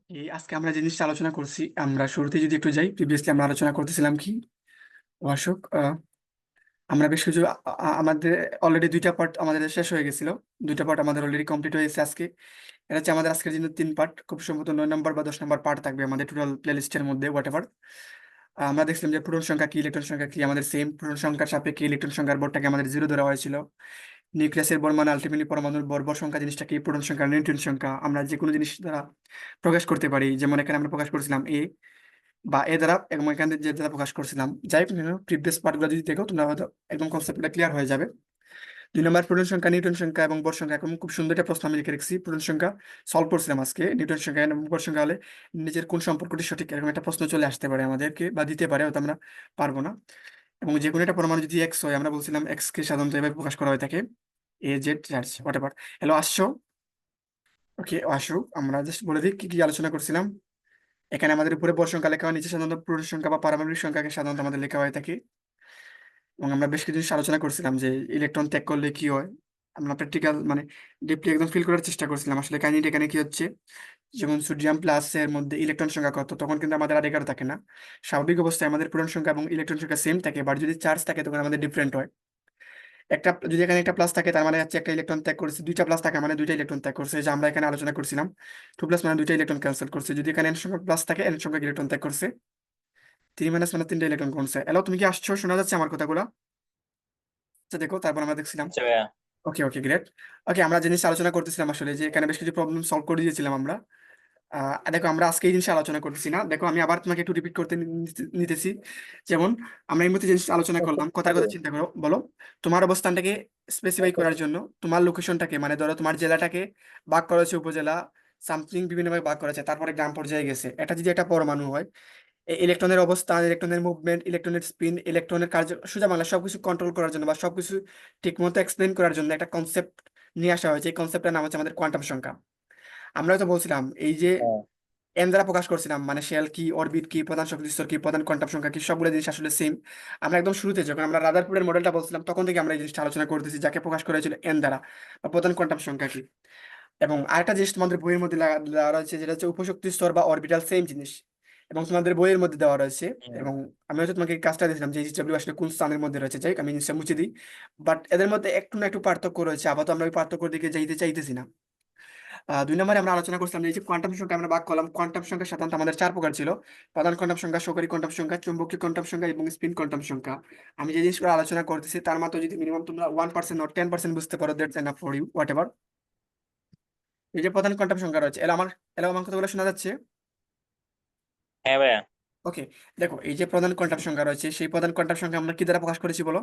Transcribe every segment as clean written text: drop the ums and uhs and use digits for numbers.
আজকে আমরা যে জিনিসটা আলোচনা করছি, আমরা শুরুতে যদি একটু যাই, প্রিভিয়াসলি আমরা আলোচনা করতেছিলাম কি অশোক, আমরা বেশ কিছু আমাদের অলরেডি দুইটা পার্ট আমাদের শেষ হয়ে গেছিল। দুইটা পার্ট আমাদের অলরেডি কমপ্লিট হয়েছে আজকে। এটা হচ্ছে আমাদের আজকের জন্য 3 পার্ট, খুব সম্ভবত 9 নম্বর বা 10 নম্বর পার্ট থাকবে আমাদের টোটাল প্লে লিস্টের মধ্যে, হোয়াট এভার। আমরা দেখছিলাম যে প্রোটন সংখ্যা কি, ইলেকট্রন সংখ্যা কি, আমাদের সেম প্রোটন সংখ্যার সাপেক্ষে ইলেকট্রন সংখ্যার ভরটাকে আমাদের 0 ধরা হয়েছিল। নিউক্লিয়াসের ভর মানে আলটিমেটলি পরমাণুর ভর, ভর সংখ্যা জিনিসটা কি, প্রোটন সংখ্যা নিউট্রন সংখ্যা আমরা যে কোনো জিনিস দ্বারা প্রকাশ করতে পারি। যেমন এখানে আমরা প্রকাশ করছিলাম এ দ্বারা, এবং এখান থেকে যে দ্বারা প্রকাশ করছিলাম। যাই হোক, প্রিভিয়াস পার্টগুলো যদি দেখো তোমরা হয়তো একদম কনসেপ্টটা ক্লিয়ার হয়ে যাবে। 2 নম্বর প্রোটন সংখ্যা, নিউটন সংখ্যা এবং ভর সংখ্যা, এবং খুব সুন্দর একটা প্রশ্ন আমি লিখে রেখেছি। প্রোটন সংখ্যা সলভ করছিলাম আজকে, নিউটন সংখ্যা এবং ভর সংখ্যা হলে নিজের কোন সম্পর্কটি সঠিক, এরকম একটা প্রশ্ন চলে আসতে পারে আমাদেরকে বা দিতে পারে, হয়তো আমরা পারবো না। এবং যে কোনো একটা পরমাণু যদি এক্স হয়, আমরা বলছিলাম এক্স কে সাধারণত এভাবে প্রকাশ করা হয়ে থাকে, Z charge what ever. Hello, আসছো? ওকে, আসুক। আমরা জাস্ট বলে দিই কি কি আলোচনা করছিলাম। এখানে আমাদের উপরে ভর সংখ্যা লেখা হয়, নিচে সাধারণত প্রোটন সংখ্যা বা পারমাণবিক সংখ্যাকে সাধারণত আমাদের লেখা হয়ে থাকে। এবং আমরা বেশ কিছু জিনিস আলোচনা করছিলাম যে ইলেকট্রন ত্যাগ করলে কি হয়। আমরা প্র্যাকটিক্যাল মানে ডিপলি একদম ফিল করার চেষ্টা করছিলাম আসলে কাহিনীটা এখানে কি হচ্ছে। যেমন সোডিয়াম প্লাসের মধ্যে ইলেকট্রন সংখ্যা কত, তখন কিন্তু আমাদের আর 11 থাকে না। স্বাভাবিক অবস্থায় আমাদের প্রোটন সংখ্যা এবং ইলেকট্রন সংখ্যা সেম থাকে, বাট যদি চার্জ থাকে তখন আমাদের ডিফারেন্ট হয়। একটা যদি এখানে একটা প্লাস থাকে তার মানে হচ্ছে একটা ইলেকট্রন ত্যাগ করছে, দুইটা প্লাস থাকে মানে দুইটা ইলেকট্রন ত্যাগ করছে, যে আমরা এখানে আলোচনা করছিলাম। 2 প্লাস মানে দুইটা ইলেকট্রন ক্যান্সেল করছে, যদি এখানে এন সংখ্যক প্লাস থাকে এন সংখ্যক ইলেকট্রন ত্যাগ করছে। 3 মাইনাস মানে তিনটা ইলেকট্রন কমছে। এলো, তুমি কি আসছো? শোনা যাচ্ছে আমার কথাগুলো? আচ্ছা দেখো, তারপর আমরা দেখছিলাম। আচ্ছা ভাইয়া। ওকে ওকে, গ্রেট। ওকে, আমরা জিনিস আলোচনা করতেছিলাম আসলে যে এখানে বেশ কিছু প্রবলেম সলভ করে দিয়েছিলাম আমরা। দেখো, আমরা আজকে এই জিনিস আলোচনা করতেছি না, দেখো আমি আবার তোমাকে একটু রিপিট করতে নিতেছি। যেমন আমরা এই মুহূর্তে জিনিস আলোচনা করলাম, কথার কথা চিন্তা করো, বলো তোমার অবস্থানটাকে স্পেসিফাই করার জন্য তোমার লোকেশনটাকে, মানে ধরো তোমার জেলাটাকে ভাগ করা হয়েছে উপজেলা, সামথিং বিভিন্নভাবে ভাগ করা হয়েছে, তারপরে গ্রাম পর্যায়ে গেছে। এটা যদি একটা পরমাণু হয়, ইলেকট্রনের অবস্থান, ইলেকট্রনের মুভমেন্ট, ইলেকট্রনের স্পিন, ইলেকট্রনের কার্য, সোজা বাংলা সবকিছু কন্ট্রোল করার জন্য বা সবকিছু ঠিক মতো এক্সপ্লেন করার জন্য একটা কনসেপ্ট নিয়ে আসা হয়েছে। এই কনসেপ্টের নাম হচ্ছে আমাদের কোয়ান্টাম সংখ্যা। আমরা তো বলছিলাম এই যে হ্যাঁ। এন দ্বারা প্রকাশ করছিলাম, মানে শেল কি, অরবিট কি, প্রধান শক্তি স্তর কি, প্রধান কোয়ান্টাম সংখ্যা কি, সবগুলো জিনিস আসলে সেম। আমরা একদম শুরুতে যখন আমরা রাদারফোর্ডের মডেলটা বলছিলাম, তখন থেকে আমরা এই জিনিসটা আলোচনা করতেছি, যাকে প্রকাশ করা হয়েছিল এন দ্বারা, বা প্রধান কোয়ান্টাম সংখ্যা কি। এবং আরেকটা জিনিস তোমাদের বইয়ের মধ্যে দেওয়া রয়েছে, যেটা হচ্ছে উপশক্তি স্তর বা অরবিটাল, সেম জিনিস এবং তোমাদের বইয়ের মধ্যে দেওয়া রয়েছে। হুম। এবং আমি হয়তো তোমাকে এই কাজটা দিয়েছিলাম যে এই জিনিসগুলো আসলে কোন স্থানের মধ্যে রয়েছে, যাই হোক, আমি জিনিসটা মুছে দিই। বাট এদের মধ্যে একটু না একটু পার্থক্য রয়েছে, আপাতত আমরা ওই পার্থক্যের দিকে যাইতে চাইতেছি না। 2 নম্বরে আমরা আলোচনা করছিলাম যে এই যে কোয়ান্টাম সংখ্যা আমরা ভাগ করলাম, কোয়ান্টাম সংখ্যা সাধারণত আমাদের 4 প্রকার ছিল: প্রধান কোয়ান্টাম সংখ্যা, সহকারী কোয়ান্টাম সংখ্যা, চুম্বকীয় কোয়ান্টাম সংখ্যা এবং স্পিন কোয়ান্টাম সংখ্যা। আমি যে জিনিসগুলো আলোচনা করতেছি তার মাত্র যদি মিনিমাম তোমরা 1% or 10% বুঝতে পারো, that's enough for you, whatever. এই যে প্রধান কোয়ান্টাম সংখ্যা রয়েছে, এলা আমার কথাগুলো শোনা যাচ্ছে? হ্যাঁ ভাইয়া। ওকে, দেখো এই যে প্রধান কোয়ান্টাম সংখ্যা রয়েছে, সেই প্রধান কোয়ান্টাম সংখ্যা আমরা কি দ্বারা প্রকাশ করেছি বলো?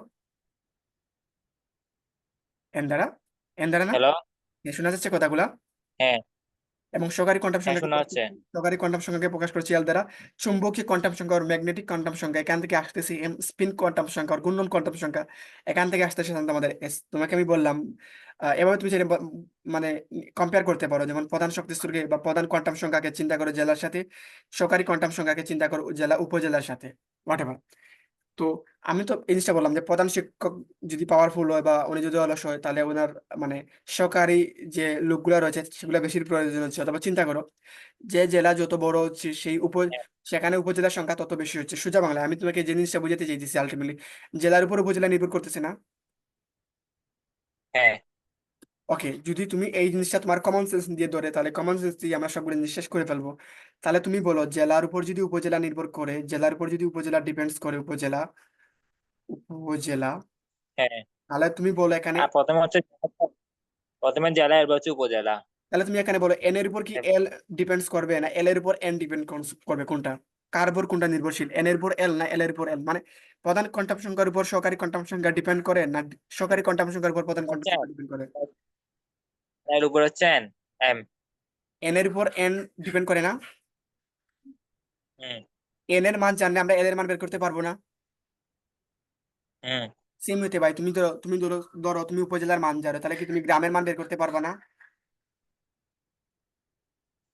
এন দ্বারা। এন দ্বারা না? হ্যালো। শোনা যাচ্ছে কথাগুলা? হ্যাঁ। এবং সহকারী কোয়ান্টাম হ্যাঁ, সংখ্যাকে শোনা হচ্ছে। সহকারী কোয়ান্টাম সংখ্যাকে প্রকাশ করছি এল দ্বারা। চুম্বকীয় কোয়ান্টাম সংখ্যা আর ম্যাগনেটিক কোয়ান্টাম সংখ্যা, এখান থেকে আসতেছি এম। স্পিন কোয়ান্টাম সংখ্যা আর ঘূর্ণন কোয়ান্টাম সংখ্যা, এখান থেকে আসতেছে সাধারণত আমাদের এস। তোমাকে আমি বললাম এভাবে তুমি চাইলে মানে কম্পেয়ার করতে পারো, যেমন প্রধান শক্তি স্তরকে বা প্রধান কোয়ান্টাম সংখ্যাকে চিন্তা করো জেলার সাথে, সহকারী কোয়ান্টাম সংখ্যাকে চিন্তা করো জেলা উপজেলার সাথে, হোয়াট। তো আমি তো এই জিনিসটা বললাম যে প্রধান শিক্ষক যদি পাওয়ারফুল হয় বা উনি যদি অলস হয়, তাহলে ওনার মানে সহকারী যে লোকগুলো রয়েছে সেগুলো বেশি প্রয়োজন হচ্ছে। অথবা চিন্তা করো, যে জেলা যত বড় হচ্ছে সেই হ্যাঁ। সেখানে উপজেলার সংখ্যা তত বেশি হচ্ছে। সোজা বাংলায় আমি তোমাকে যে জিনিসটা বুঝাতে চাইতেছি, আলটিমেটলি জেলার উপর উপজেলা নির্ভর করতেছে না? হ্যাঁ। ওকে, যদি তুমি এই জিনিসটা তোমার কমন সেন্স দিয়ে ধরে, তাহলে কমন সেন্স দিয়ে আমরা সবগুলো জিনিস শেষ করে ফেলবো। তাহলে তুমি বলো, জেলার উপর যদি উপজেলা নির্ভর করে, জেলার উপর যদি উপজেলা ডিপেন্ডস করে, উপজেলা উপজেলা, হ্যাঁ। তাহলে তুমি বলো এখানে, আর প্রথমে জেলা, এরপর হচ্ছে উপজেলা। তাহলে তুমি এখানে বলো এন এর উপর কি এল ডিপেন্ডস করবে না এল এর উপর এন ডিপেন্ড করবে, কোনটা কার উপর কোনটা নির্ভরশীল, এন এর উপর এল না এল এর উপর এল? মানে প্রধান কোয়ান্টাম সংখ্যার উপর সহকারী কোয়ান্টাম সংখ্যা ডিপেন্ড করে না সহকারী কোয়ান্টাম সংখ্যার উপর প্রধান কোয়ান্টাম হচ্ছে সংখ্যা ডিপেন্ড করে? এর উপর হচ্ছে এম। এন এর উপর এন ডিপেন্ড করে না? হুম। এন এর মান জানলে আমরা এল এর মান বের করতে পারবো না? হুম। সেম হইতে ভাই, তুমি ধরো তুমি উপজেলার মান জানো, তাহলে কি তুমি গ্রামের মান বের করতে পারবা না?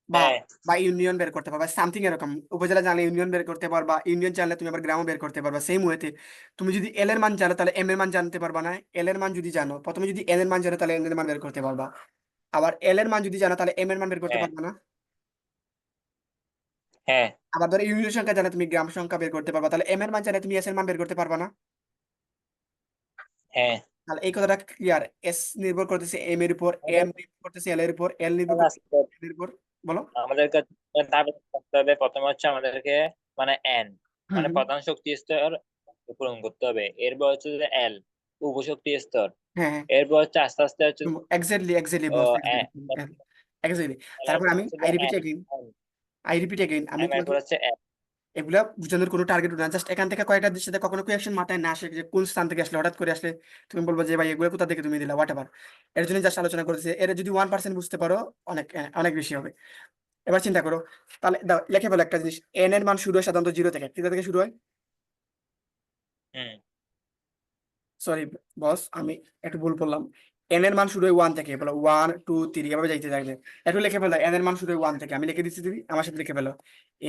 বা হ্যাঁ। বা ইউনিয়ন বের করতে পারবা, সামথিং এরকম। উপজেলা জানলে ইউনিয়ন বের করতে পারবা, ইউনিয়ন জানলে তুমি আবার গ্রামও বের করতে পারবা। সেম ওয়েতে তুমি যদি এল এর মান জানো তাহলে এম এর মান জানতে পারবা না? এল এর মান যদি জানো, প্রথমে যদি এল এর মান জানো তাহলে এন এর মান বের করতে পারবা, আবার এল এর মান যদি জানো তাহলে এম এর মান বের করতে হ্যাঁ। পারবা না? হ্যাঁ আবার ধরো ইউনিট সংখ্যা জানে তুমি গ্রাম সংখ্যা বের করতে পারবা, তাহলে এম এর মান জানে তুমি এস এর মান বের করতে পারবা না? হ্যাঁ তাহলে এই কথাটা ক্লিয়ার। এস নির্ভর করতেছে এম এর উপর, এম আমাদের নির্ভর করতেছে এল এর উপর, এল নির্ভর কাছে করতেছে আসতে- এর উপর। বলো। আমাদের কাছে তাহলে করতে হবে প্রথমে হচ্ছে আমাদেরকে মানে এন হুম মানে হুম। প্রধান শক্তি স্তর পূরণ করতে হবে, এরপর হচ্ছে যে এল উপশক্তি স্তর, হ্যাঁ হ্যাঁ, এরপর হচ্ছে আস্তে আস্তে হচ্ছে এক্স্যাক্টলি এক্স্যাক্টলি ও বস, এ, এক্স্যাক্টলি। তারপর এরপর আমি হচ্ছে যে আই রিপিট এন এগেইন, আমি এরপর তোমাকে হচ্ছে এন। এগুলা বোঝানোর কোনো টার্গেট না, জাস্ট এখান থেকে কয়েকটা দৃশ্যতে কখনো কোয়েকশন মাথায় না আসে যে কোন স্থান থেকে আসলে, হঠাৎ করে আসলে তুমি বলবো যে ভাই এগুলো কোথা থেকে তুমি দিলা, হোয়াট এভার। এর জন্য জাস্ট আলোচনা করেছে, এর যদি 1% বুঝতে পারো অনেক অনেক বেশি হবে। এবার চিন্তা করো, তাহলে দাও লিখে ফেলো একটা জিনিস, এন এর মান শুরু হয় সাধারণত জিরো থেকে, কোথা থেকে শুরু হয়? হুম সরি বস, আমি একটু ভুল করলাম। এন এর মান শুরু হয় ওয়ান থেকে, বলো 1 2 3 এভাবে যাইতে থাকবে। একটু লিখে ফেলো, এন এর মান শুরু হয় ওয়ান থেকে, আমি লিখে দিচ্ছি, তুমি আমার সাথে লিখে ফেলো।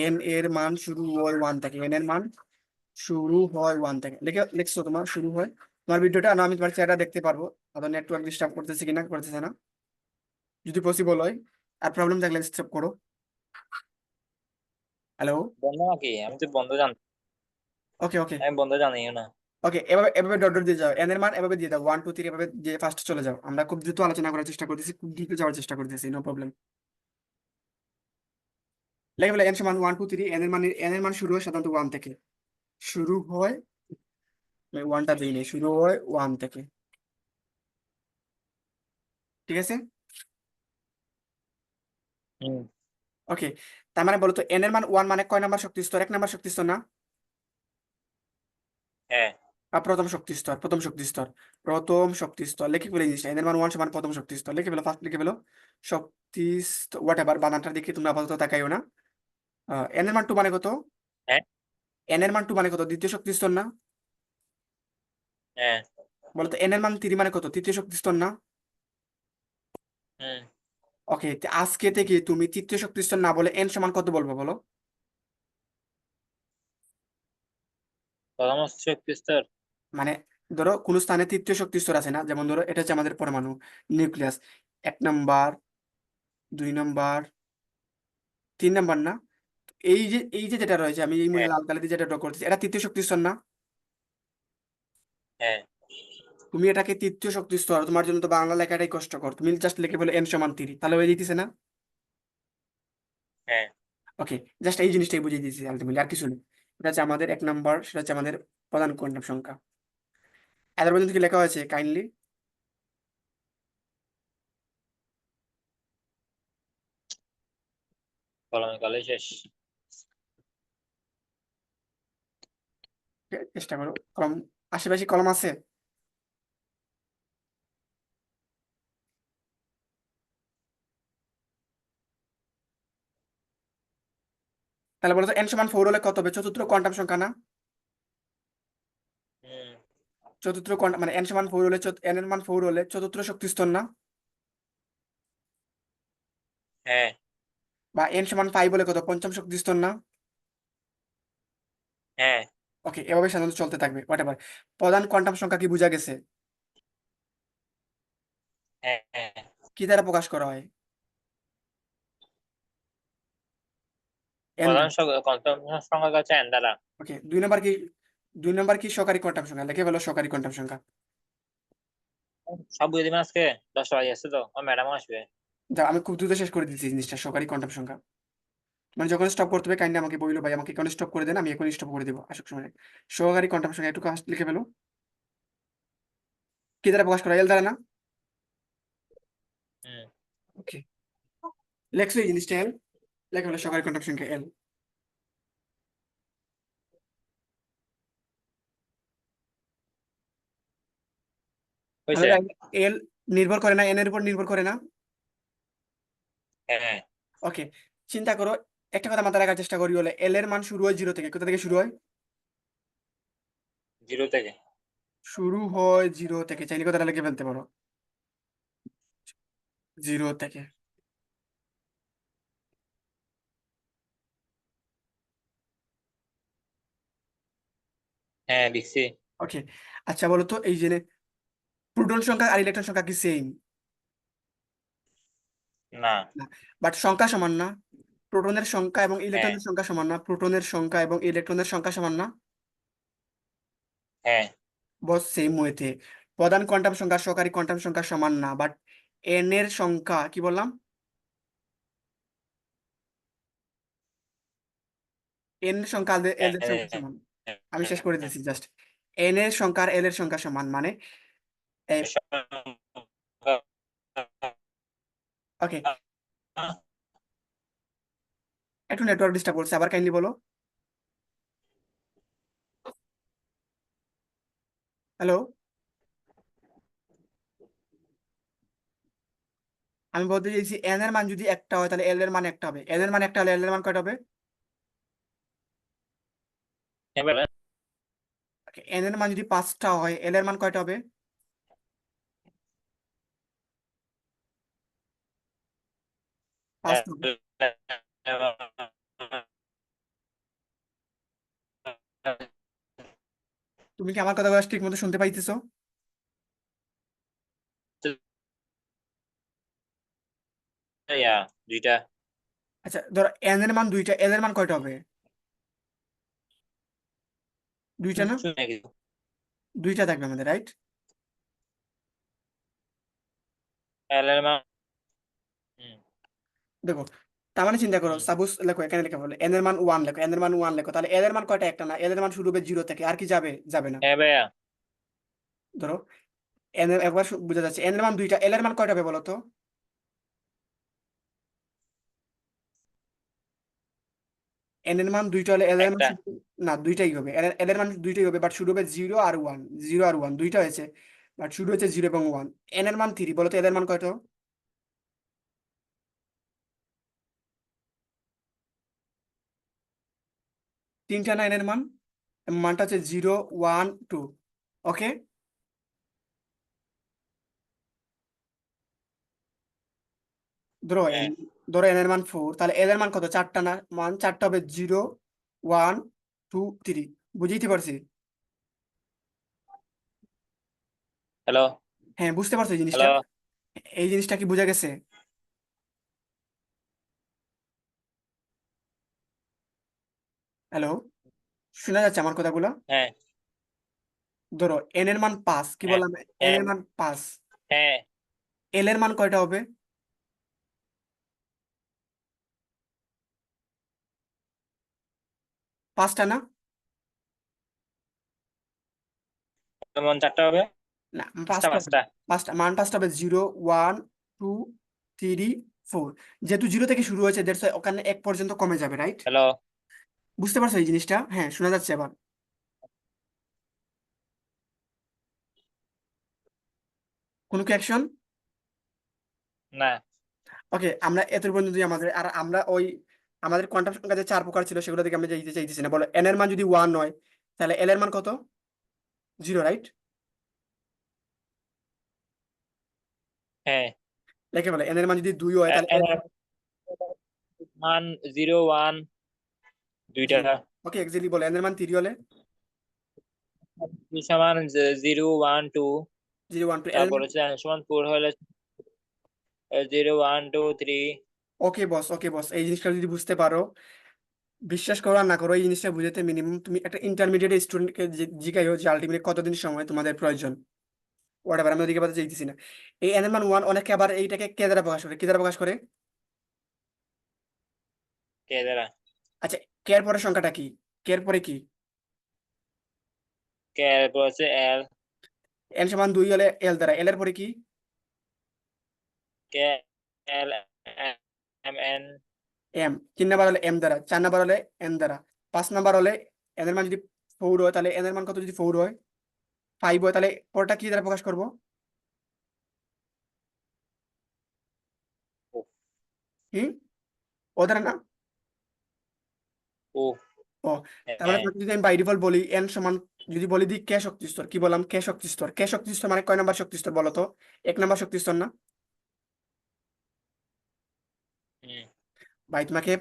এন এর মান শুরু হয় ওয়ান থেকে, এন এর মান শুরু হয় ওয়ান থেকে, লিখছো তোমার শুরু হয়। তোমার ভিডিওটা না, আমি তোমার চেহারা দেখতে পারবো, আবার নেটওয়ার্ক ডিস্টার্ব করতেছে কিনা, করতেছে না? যদি পসিবল হয়, আর প্রবলেম থাকলে স্টপ করো। হ্যালো। বন্ধ নাকি? আমি তো বন্ধ জানি, ওকে ওকে আমি বন্ধ জানিও না। ওকে, এভাবে এভাবে ডট ডট দিয়ে যাও, এন এর মান এভাবে দিয়ে দাও 1 2 3, এভাবে দিয়ে ফার্স্ট চলে যাও। আমরা খুব দ্রুত আলোচনা করার চেষ্টা করতেছি, খুব দ্রুত যাওয়ার চেষ্টা করতেছি, নো প্রবলেম। লেখা বলে এন সমান 1 2 3, এন এর মান শুরু হয় সাধারণত ওয়ান থেকে, শুরু হয়, ওয়ানটা দিই নেই, শুরু হয় ওয়ান থেকে, ঠিক আছে? হুম ওকে, তার মানে বলো তো এন এর মান ওয়ান মানে কয় নাম্বার শক্তি স্তর? এক নাম্বার শক্তি স্তর না? হ্যাঁ প্রথম শক্তি স্তর, প্রথম শক্তি স্তর, প্রথম শক্তি স্তর লিখে ফেলে জিনিসটা, এন এর মান ওয়ান সমান প্রথম শক্তি স্তর, লিখে ফেলো, ফার্স্ট লিখে ফেলো শক্তি হোয়াট এভার, বানানটার দিকে তোমরা আপাতত তাকাইও না। এন এর মান টু মানে কত? হ্যাঁ এন এর মান টু মানে কত? দ্বিতীয় শক্তি স্তর না? হ্যাঁ বলতো এন এর মান থ্রি মানে কত? তৃতীয় শক্তি স্তর না? হুম ওকে, আজকে থেকে তুমি তৃতীয় শক্তি স্তর না বলে এন সমান কত বলবো বলো? প্রথম শক্তি স্তর। মানে ধরো কোন স্থানে তৃতীয় শক্তি স্তর আছে না, যেমন ধরো এটা হচ্ছে আমাদের পরমাণু নিউক্লিয়াস, 1 নাম্বার, 2 নাম্বার, 3 নাম্বার না? এই যে যেটা রয়েছে, আমি এই মূলে হ্যাঁ লাল কালি দিয়ে যেটা ড্র করতেছি, এটা তৃতীয় শক্তি স্তর না? হ্যাঁ তুমি এটাকে তৃতীয় শক্তি স্তর, তোমার জন্য তো বাংলা লেখাটাই কষ্টকর, তুমি জাস্ট লিখে বলে এন সমান 3, তাহলে হয়ে যেতেছে না? হ্যাঁ ওকে, জাস্ট এই জিনিসটাই বুঝিয়ে দিয়েছি আলটিমেটলি, আর কিছু নেই। এটা হচ্ছে আমাদের 1 নাম্বার, সেটা হচ্ছে আমাদের প্রধান কোয়ান্টাম সংখ্যা। এত পর্যন্ত কি লেখা হয়েছে কাইন্ডলি? কলমে কালে শেষ। চেষ্টা করো কলম, আশেপাশে কলম আছে? তাহলে বলো তো এন সমান 4 হলে কত হবে? চতুর্থ কোয়ান্টাম সংখ্যা না? হুম চতুর্থ কোয়ান্টাম মানে এন সমান 4 হলে, এন এর মান 4 হলে চতুর্থ শক্তি স্তর না? হ্যাঁ বা এন সমান 5 হলে কত? পঞ্চম শক্তি স্তর না? হ্যাঁ ওকে, এভাবে সাধারণত চলতে থাকবে হোয়াট এভার। প্রধান কোয়ান্টাম সংখ্যা কি বোঝা গেছে? হ্যাঁ হ্যাঁ। কি দ্বারা প্রকাশ করা হয়? এন। প্রধান কোয়ান্টাম সংখ্যা হচ্ছে এন দ্বারা। ওকে, 2 নাম্বার কি? 2 নাম্বার কি সহকারী কোয়ান্টাম সংখ্যা, লিখে বলো সহকারী কোয়ান্টাম সংখ্যা। সব বুঝে দিবেন আজকে, 10টা বাজে আসছে তো, আমার ম্যাডামও আসবে। যা, আমি খুব দ্রুত শেষ করে দিচ্ছি জিনিসটা, সহকারী কোয়ান্টাম সংখ্যা। মানে যখন স্টপ করতে হবে কাইন্ডলি আমাকে বললো, ভাই আমাকে এখন স্টপ করে দেন, আমি এখন স্টপ করে দিব আসুক সময়। সহকারী কোয়ান্টাম সংখ্যা একটু কাজ লিখে ফেলো। কি দ্বারা প্রকাশ করা হয়? এল দ্বারা না? হুম ওকে, লেখছো এই জিনিসটা এল, লেখা হলো সহকারী কোয়ান্টাম সংখ্যা এল। হয়েছে। তাহলে এল নির্ভর করে না এন এর উপর, নির্ভর করে না? হ্যাঁ ওকে, চিন্তা করো, একটা কথা মাথায় রাখার চেষ্টা করি, হলে এল এর মান শুরু হয় জিরো থেকে, কোথা থেকে শুরু হয়? জিরো থেকে। শুরু হয় জিরো থেকে, চাইলে কথাটা লিখে ফেলতে পারো, জিরো থেকে। হ্যাঁ লিখছি। ওকে, আচ্ছা বলো তো এই যে প্রোটন সংখ্যা আর ইলেকট্রন সংখ্যা কি সেম? না। না, বাট সংখ্যা সমান না? প্রোটনের সংখ্যা এবং হ্যাঁ ইলেকট্রনের সংখ্যা সমান না? প্রোটনের সংখ্যা এবং ইলেকট্রনের সংখ্যা সমান না? হ্যাঁ বস সেম ওয়েতে প্রধান কোয়ান্টাম সংখ্যা সহকারী কোয়ান্টাম সংখ্যা সমান না, বাট এন এর সংখ্যা কি বললাম? এন এর সংখ্যা এল এর সংখ্যা সমান। আমি শেষ করে দিচ্ছি জাস্ট। এন এর সংখ্যা আর এল এর সংখ্যা সমান মানে ওকে। একটু নেটওয়ার্ক ডিস্টার্ব করছে, আবার কাইন্ডলি বলো। হ্যালো, আমি বলতে চাইছি এন এর মান যদি একটা হয় তাহলে এল এর মান একটা হবে, এন এর মান একটা হলে এল এর মান কয়টা হবে? এন এর মান যদি পাঁচটা হয় এল এর মান কয়টা হবে? পাঁচটা হবে। তুমি কি আমার কথাগুলো ঠিক মতো শুনতে পাইতেছো? দুইটা আচ্ছা ধরো এন এর মান দুইটা, এল এর মান কয়টা হবে? দুইটা না? শুনে কিছু দুইটা থাকবে আমাদের, রাইট? এল এর মান হুম, দেখো, তার মানে চিন্তা করো, হুম। সাপোজ লেখো এখানে লেখা বলে এন এর মান ওয়ান লেখো, এন এর মান ওয়ান লেখো, তাহলে এল এর মান কয়টা? একটা না? এল এর মান শুরু হবে জিরো থেকে, আর কি যাবে? যাবে না। হ্যাঁ ভাইয়া ধরো এন এর একবার বোঝা যাচ্ছে এন এর মান দুইটা, এল এর মান কয়টা হবে বলো তো? এন এর মান দুইটা হলে এল এর মান একটা না, দুইটাই হবে। এল এর মান দুইটাই হবে, বাট শুরু হবে জিরো আর ওয়ান। জিরো আর ওয়ান দুইটা হয়েছে, বাট শুরু হচ্ছে জিরো এবং ওয়ান। এন এর মান থ্রি, বলো তো এল এর মান কয়টা? তিনটা না এন এর মান? মানটা হচ্ছে জিরো, ওয়ান, টু। ওকে, ধরো হ্যাঁ ধরো এন এর মান ফোর, তাহলে এল এর মান কত? চারটা না? মান চারটা হবে, জিরো, ওয়ান, টু, থ্রি। বুঝতে পারছি? হ্যালো হ্যাঁ, বুঝতে পারছো এই জিনিসটা? হ্যালো এই জিনিসটা কি বোঝা গেছে? হ্যালো, শোনা যাচ্ছে আমার কথাগুলো? হ্যাঁ ধরো এন এর মান পাঁচ, কি হ্যাঁ বললাম? এন হ্যাঁ এর মান পাঁচ, হ্যাঁ এল এর মান কয়টা হবে? পাঁচটা না? কেমন চারটা হবে না, পাঁচটা পাঁচটা হবে। পাঁচটা পাঁচটা মান, পাঁচটা হবে, zero, one, two, three, four. যেহেতু জিরো থেকে শুরু হয়েছে, দ্যাটস ওখানে এক পর্যন্ত কমে যাবে, রাইট? হ্যালো বুঝতে পারছো এই জিনিসটা? হ্যাঁ, শোনা যাচ্ছে এবার? কোনো কি অ্যাকশন? না ওকে, আমরা এত পর্যন্ত আমাদের, আর আমরা ওই আমাদের কোয়ান্টাম সংখ্যা যে চার প্রকার ছিল সেগুলো থেকে আমরা যেতে চাইতেছি না। বলো এন এর মান যদি ওয়ান হয় তাহলে এল এর মান কত? Zero, right? হ্যাঁ লেখে বলে এন এর মান যদি দুই হয় তাহলে এল। মান জিরো ওয়ান জি, দুইটা ওকে, এক্স্যাক্টলি। বলে এন এর মান থ্রি হলে সমান zero one two zero, one, two. L এর তারপর মান, হচ্ছে সমান ফোর হলে zero one two three okay boss, okay boss, এই জিনিসটা যদি বুঝতে পারো, বিশ্বাস করো আর না করো, এই জিনিসটা বুঝতে মিনিমাম তুমি একটা ইন্টারমিডিয়েট স্টুডেন্টকে জিজ্ঞাসা যে আলটিমেটলি কতদিন সময় তোমাদের প্রয়োজন। ওয়াট আমি ওদিকে বাদে চাইতেছি না। এই এন এর মান ওয়ান, অনেকে আবার এইটাকে কে দ্বারা প্রকাশ করে? কি দ্বারা প্রকাশ করে? কে দ্বারা আচ্ছা, কে এর পরের সংখ্যাটা কি? কে এর পরে কি? কে এরপর হচ্ছে এল এন সমান দুই হলে এল দ্বারা, এল এর পরে কি? কে এল এম এন এম। তিন নাম্বার হলে এম দ্বারা, চার নাম্বার হলে এন দ্বারা, পাঁচ নাম্বার হলে এন এর মান যদি ফোর হয় তাহলে এন এর মান কত? যদি ফোর হয়, ফাইভ হয় তাহলে পরটা কি দ্বারা প্রকাশ করবো? ও কি? ও দ্বারা না? ও ও, তার মানে হ্যাঁ তোমাকে যদি আমি বাই ডিফল্ট বলি এন সমান, যদি বলি দি কে শক্তি স্তর, কি বললাম? কে শক্তি স্তর। কে শক্তি স্তর মানে কয় নাম্বার শক্তি স্তর বলো তো? এক নাম্বার শক্তি স্তর না? হুম ভাই তোমাকে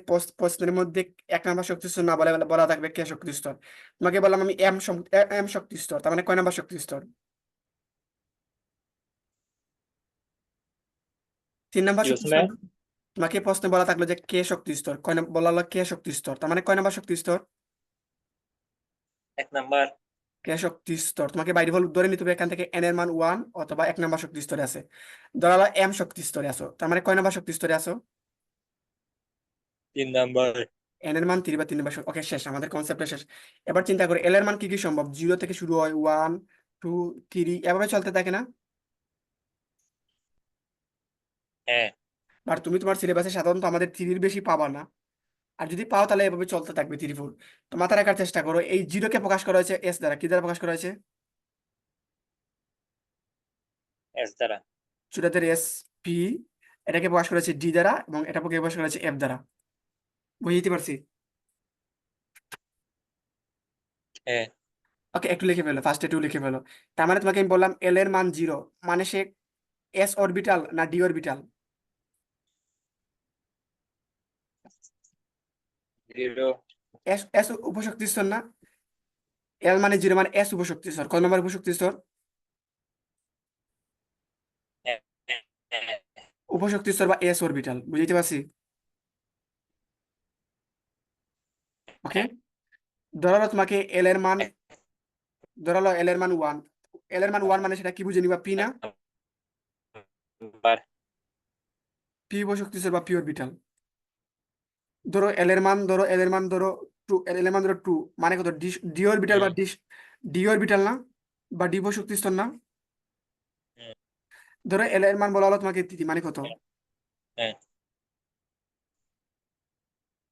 প্রশ্নের মধ্যে এক নাম্বার শক্তি স্তর না বলে বলা থাকবে কে শক্তি স্তর। তোমাকে বললাম আমি এম শক্তি স্তর, তার মানে কয় নাম্বার শক্তি স্তর? তিন নাম্বার কি শক্তি বলছেন স্তর ভাই না? তোমাকে প্রশ্ন বলা থাকলো যে কে শক্তি স্তর, বলা হলো কে শক্তি স্তর, তার মানে কয় নাম্বার শক্তি স্তর? 1 নাম্বার। কে শক্তি স্তর, তোমাকে বাই ডিফল্ট ধরে নিতে হবে এখান থেকে এন এর মান 1 অথবা 1 নাম্বার শক্তি স্তরে আছে। ধরা হলো এম শক্তি স্তরে আছো, তার মানে কয় নাম্বার শক্তি স্তরে আছো? 3 নাম্বার। এন এর মান 3 বা 3 নাম্বার। ওকে, শেষ, আমাদের কনসেপ্টটা শেষ। এবার চিন্তা করে এল এর মান কি কি সম্ভব, 0 থেকে শুরু হয়, 1 2 3 এভাবে চলতে থাকে না? হ্যাঁ। আর তুমি তোমার সিলেবাসে সাধারণত আমাদের 3 বেশি পাবা না। আর যদি পাও তাহলে এভাবে চলতে থাকবে 3 4। তো মাথায় রাখার চেষ্টা করো, এই জিরোকে প্রকাশ করা হয়েছে এস দ্বারা, কি দ্বারা প্রকাশ করা হয়েছে? এস দ্বারা। ছোটদের এস পি, এটাকে প্রকাশ করা হয়েছে ডি দ্বারা, এবং এটা প্রকাশ করা হয়েছে এফ দ্বারা। বুঝতে পারছি? হ্যাঁ। ওকে, একটু লিখে ফেলো, ফার্স্ট একটু লিখে ফেলো। তার মানে তোমাকে আমি বললাম এল এর মান 0, মানে সে এস অরবিটাল না ডি অরবিটাল? 0। এস এস উপশক্তি স্তর না? এল মানে 0, মানে এস উপশক্তি স্তর, কয় নম্বর উপশক্তি স্তর? হ্যাঁ, হ্যাঁ, উপশক্তি স্তর বা এস অরবিটাল, বুঝতে পারছি? ওকে, হ্যাঁ। ধরো তোমাকে এল এর মান, ধরো এল এর মান 1, এল এর মান 1 মানে সেটা কি বুঝে নিবা, পি না? 1 নাম্বার। পি উপশক্তি স্তর বা পি অরবিটাল। ধরো এল এর মান, ধরো এল এর মান ধরো 2, এল এর মান ধরো 2, মানে কত, ডি ডি অরবিটাল বা হুম, ডি অরবিটাল না, বা ডি উপশক্তি স্তর না? হুম, ধরো এল এর মান বলা হলো তোমাকে 3, মানে কত, হ্যাঁ, হ্যাঁ,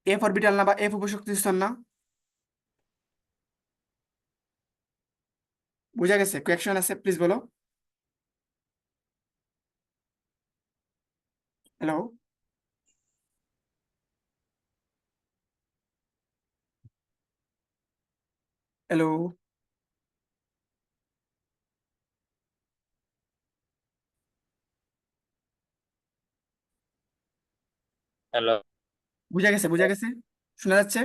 এফ অরবিটাল না, বা এফ উপশক্তি স্তর না? বুঝা গেছে? কোয়েকশন আছে, প্লিজ বলো। হ্যালো? হ্যালো? হ্যালো। বুঝা গেছে? বুঝা গেছে? শোনা যাচ্ছে?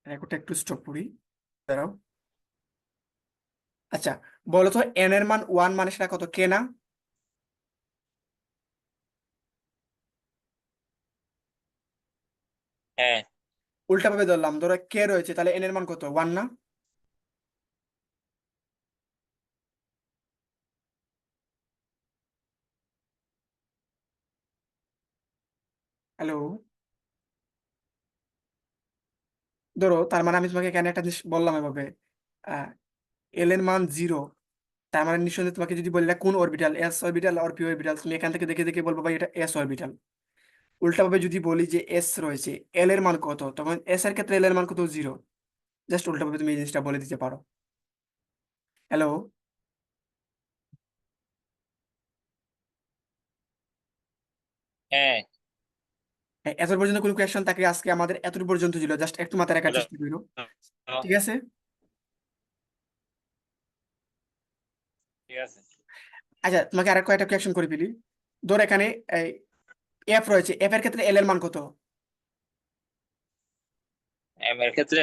রেকর্ডটা একটু স্টপ করি, দাঁড়াও। আচ্ছা, বলো তো এন এর মান 1 মানে সেটা কত, কে না? হ্যাঁ। উল্টা ভাবে ধরলাম, ধরো কে রয়েছে, তাহলে এন এর মান কত, 1 না? হ্যালো? ধরো তার মানে আমি তোমাকে এখানে একটা জিনিস বললাম এভাবে, এল এর মান 0, তার মানে নিঃসন্দেহে তোমাকে যদি বলি এটা কোন অরবিটাল, এস অরবিটাল আর পি অরবিটাল, তুমি এখান থেকে দেখে দেখে বলবো ভাই এটা এস অরবিটাল। উল্টা ভাবে যদি বলি যে এস রয়েছে, এল এর মান কত, তখন এস এর ক্ষেত্রে এল এর মান কত, 0। জাস্ট উল্টা ভাবে তুমি এই জিনিসটা বলে দিতে পারো। হ্যালো? হ্যাঁ। এত পর্যন্ত কোনো কোয়েশ্চন থাকলে আজকে আমাদের এতটুকু পর্যন্ত ছিল, জাস্ট একটু মাথায় রাখার হ্যালো। চেষ্টা করো। ঠিক আছে? ঠিক আছে। আচ্ছা, তোমাকে আর কয়েকটা কোয়েশ্চন করে ফেলি। ধর এখানে এফ রয়েছে, এফ এর ক্ষেত্রে এল এর মান কত? এম এর ক্ষেত্রে।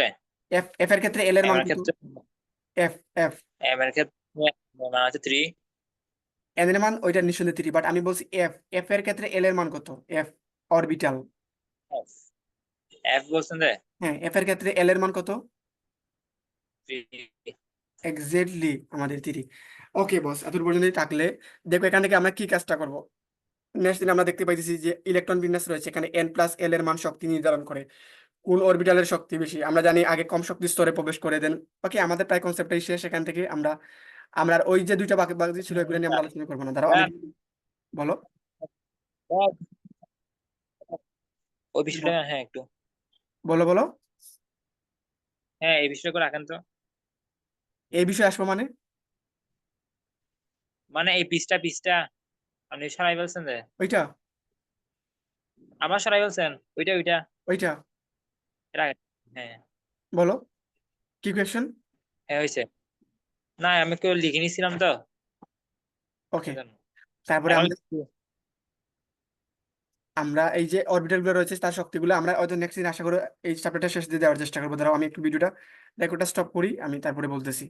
এফ এফ এর ক্ষেত্রে এল এর এম মান এর কত? ক্ষেত্রে। এফ এফ এম এর ক্ষেত্রে মান আছে 3। এন এর মান ওইটা নিঃসন্দেহে 3, বাট আমি বলছি এফ, এফ এর ক্ষেত্রে এল এর মান কত, এফ অরবিটাল। এফ। এফ বলছেন যে হ্যাঁ, এফ এর ক্ষেত্রে এল এর মান কত? 3। এক্স্যাক্টলি আমাদের 3। ওকে বস, এত পর্যন্তই থাকলে দেখো এখান থেকে আমরা কি কাজটা করব। নেক্সট দিন আমরা দেখতে পাইতেছি যে ইলেকট্রন বিন্যাস রয়েছে, এখানে এন প্লাস এল এর মান শক্তি নির্ধারণ করে কোন অরবিটালের শক্তি বেশি। আমরা জানি আগে কম শক্তি স্তরে প্রবেশ করে দেন। ওকে, আমাদের প্রায় কনসেপ্টটাই শেষ। এখান থেকে আমরা আমরা আর ওই যে দুইটা বাকি বাকি ছিল এগুলো নিয়ে আমরা আলোচনা করবো না, দাঁড়াও আমি, বলো ওই বিষয়টা, হ্যাঁ একটু। বলো বলো। হ্যাঁ, এই বিষয়টা করে রাখেন তো। এই বিষয়ে আসবো মানে? মানে এই পিসটা পিসটা আপনি সরাই বলছেন যে ওইটা? আমার সরাই বলছেন ওইটা ওইটা। ওইটা? রাখেন। হ্যাঁ। বলো, কি কোয়েশ্চেন? হ্যাঁ হয়েছে। না আমি কেউ লিখে নিছিলাম তো ওকে, এজন্য। তারপরে এখন আমরা আমরা এই যে অরবিটাল গুলো রয়েছে তার শক্তিগুলো আমরা হয়তো নেক্সট দিন আশা করি এই চ্যাপ্টারটা শেষ দিয়ে দেওয়ার চেষ্টা করবো। দাঁড়াও আমি একটু ভিডিওটা রেকর্ডটা স্টপ করি, আমি তারপরে বলতেছি।